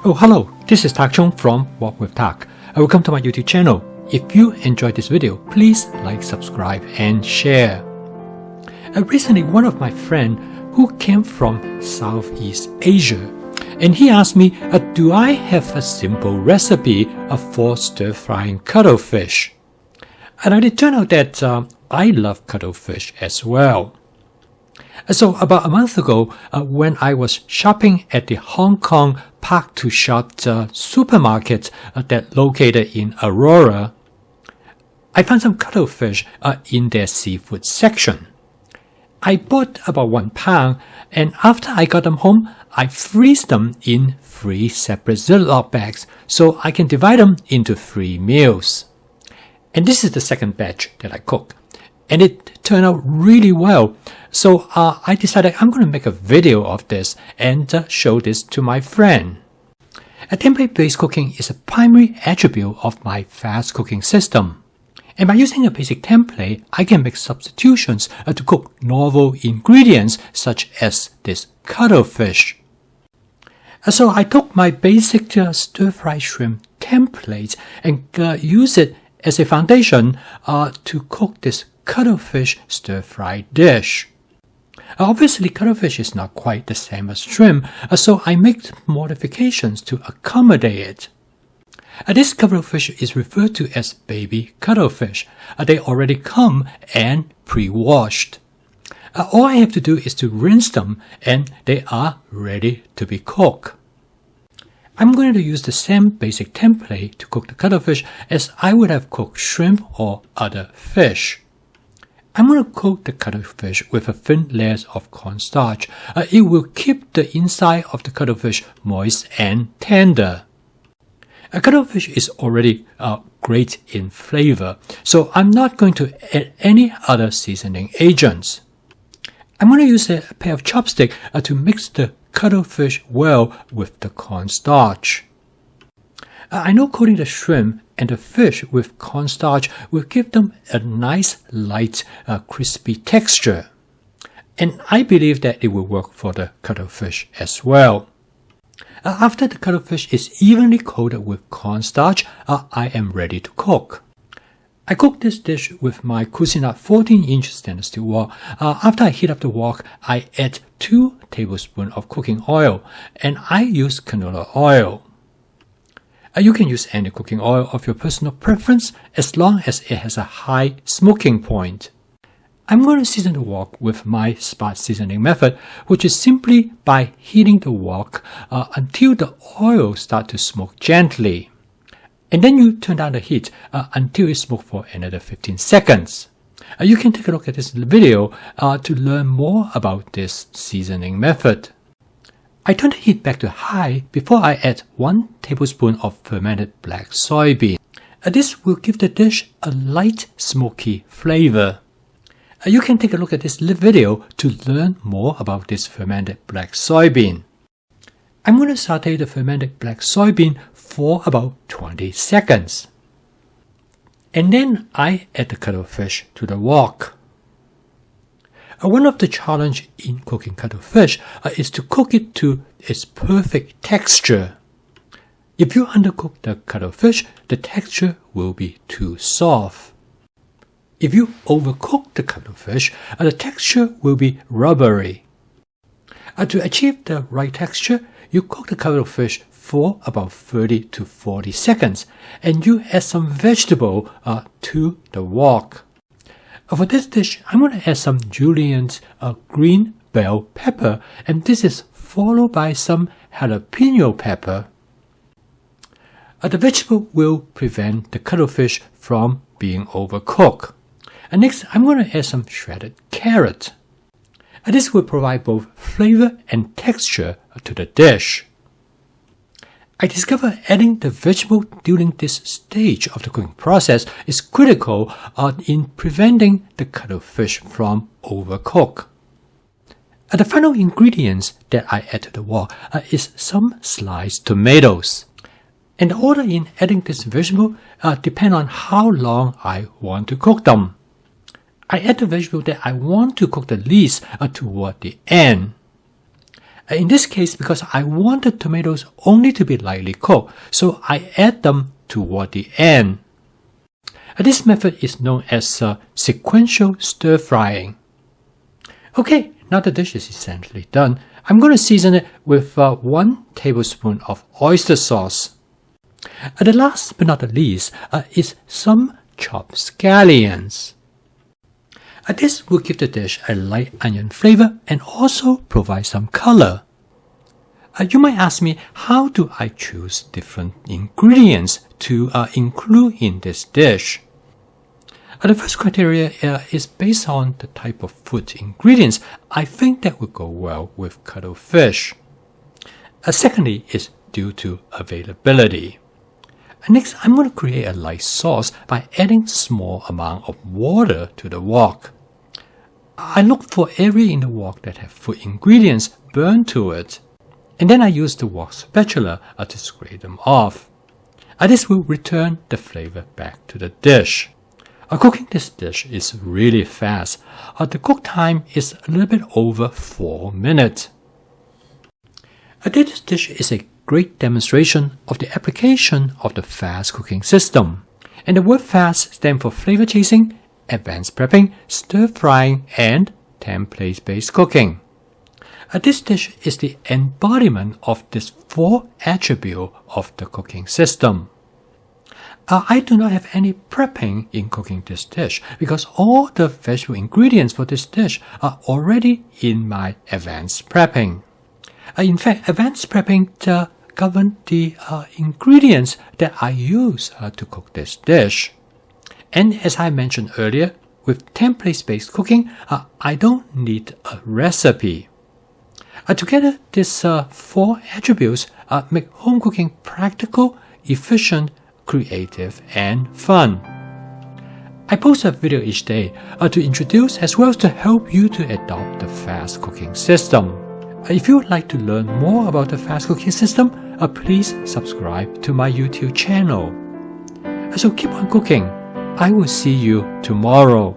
Oh, hello, this is Tak Chung from Walk with Tak. Welcome to my YouTube channel. If you enjoyed this video, please like, subscribe, and share. Recently, one of my friends who came from Southeast Asia, and he asked me, do I have a simple recipe for stir-frying cuttlefish? And it turned out that I love cuttlefish as well. So about a month ago, when I was shopping at the Hong Kong Park to Shop supermarket that located in Aurora, I found some cuttlefish in their seafood section. I bought about 1 pound, and after I got them home, I freeze them in 3 separate Ziploc bags so I can divide them into 3 meals. And this is the second batch that I cooked, and it turned out really well. So I decided I'm going to make a video of this and show this to my friend. A template-based cooking is a primary attribute of my fast cooking system. And by using a basic template, I can make substitutions to cook novel ingredients such as this cuttlefish. So I took my basic stir-fry shrimp template and used it as a foundation to cook this cuttlefish stir-fry dish. Obviously, cuttlefish is not quite the same as shrimp, so I make modifications to accommodate it. This cuttlefish is referred to as baby cuttlefish. They already come and pre-washed. All I have to do is to rinse them, and they are ready to be cooked. I'm going to use the same basic template to cook the cuttlefish as I would have cooked shrimp or other fish. I'm going to coat the cuttlefish with a thin layer of cornstarch. It will keep the inside of the cuttlefish moist and tender. Cuttlefish is already great in flavor, so I'm not going to add any other seasoning agents. I'm going to use a pair of chopsticks to mix the cuttlefish well with the cornstarch. I know coating the shrimp and the fish with cornstarch will give them a nice, light, crispy texture. And I believe that it will work for the cuttlefish as well. After the cuttlefish is evenly coated with cornstarch, I am ready to cook. I cook this dish with my Cuisinart 14-inch stainless steel wok. After I heat up the wok, I add 2 tablespoons of cooking oil, and I use canola oil. You can use any cooking oil of your personal preference as long as it has a high smoking point. I'm going to season the wok with my spot seasoning method, which is simply by heating the wok until the oil starts to smoke gently. And then you turn down the heat until it smokes for another 15 seconds. You can take a look at this video to learn more about this seasoning method. I turn the heat back to high before I add 1 tablespoon of fermented black soybean. This will give the dish a light, smoky flavor. You can take a look at this video to learn more about this fermented black soybean. I'm going to saute the fermented black soybean for about 20 seconds. And then I add the cuttlefish to the wok. One of the challenges in cooking cuttlefish is to cook it to its perfect texture. If you undercook the cuttlefish, the texture will be too soft. If you overcook the cuttlefish, the texture will be rubbery. To achieve the right texture, you cook the cuttlefish for about 30 to 40 seconds, and you add some vegetable to the wok. For this dish, I'm going to add some julienne green bell pepper, and this is followed by some jalapeno pepper. The vegetable will prevent the cuttlefish from being overcooked. And next, I'm going to add some shredded carrot. This will provide both flavor and texture to the dish. I discovered adding the vegetable during this stage of the cooking process is critical in preventing the cuttlefish from overcook. The final ingredients that I add to the wok is some sliced tomatoes. And the order in adding this vegetable depends on how long I want to cook them. I add the vegetable that I want to cook the least toward the end. In this case, because I want the tomatoes only to be lightly cooked, so I add them toward the end. This method is known as sequential stir frying. Okay, now the dish is essentially done. I'm going to season it with 1 tablespoon of oyster sauce. The last but not the least is some chopped scallions. This will give the dish a light onion flavor and also provide some color. You might ask me, how do I choose different ingredients to include in this dish? The first criteria is based on the type of food ingredients I think that would go well with cuttlefish. Secondly is due to availability. Next, I'm going to create a light sauce by adding small amount of water to the wok. I look for area in the wok that have food ingredients burned to it, and then I use the wok spatula to scrape them off. This will return the flavor back to the dish. Cooking this dish is really fast. The cook time is a little bit over 4 minutes. This dish is a great demonstration of the application of the fast cooking system. And the word fast stands for flavor chasing, advanced prepping, stir frying, and template-based cooking. This dish is the embodiment of this 4 attributes of the cooking system. I do not have any prepping in cooking this dish because all the vegetable ingredients for this dish are already in my advanced prepping. In fact, advanced prepping governs the ingredients that I use to cook this dish. And as I mentioned earlier, with template-based cooking, I don't need a recipe. Together, these 4 attributes make home cooking practical, efficient, creative, and fun. I post a video each day to introduce as well as to help you to adopt the fast cooking system. If you would like to learn more about the fast cooking system, please subscribe to my YouTube channel. So keep on cooking. I will see you tomorrow.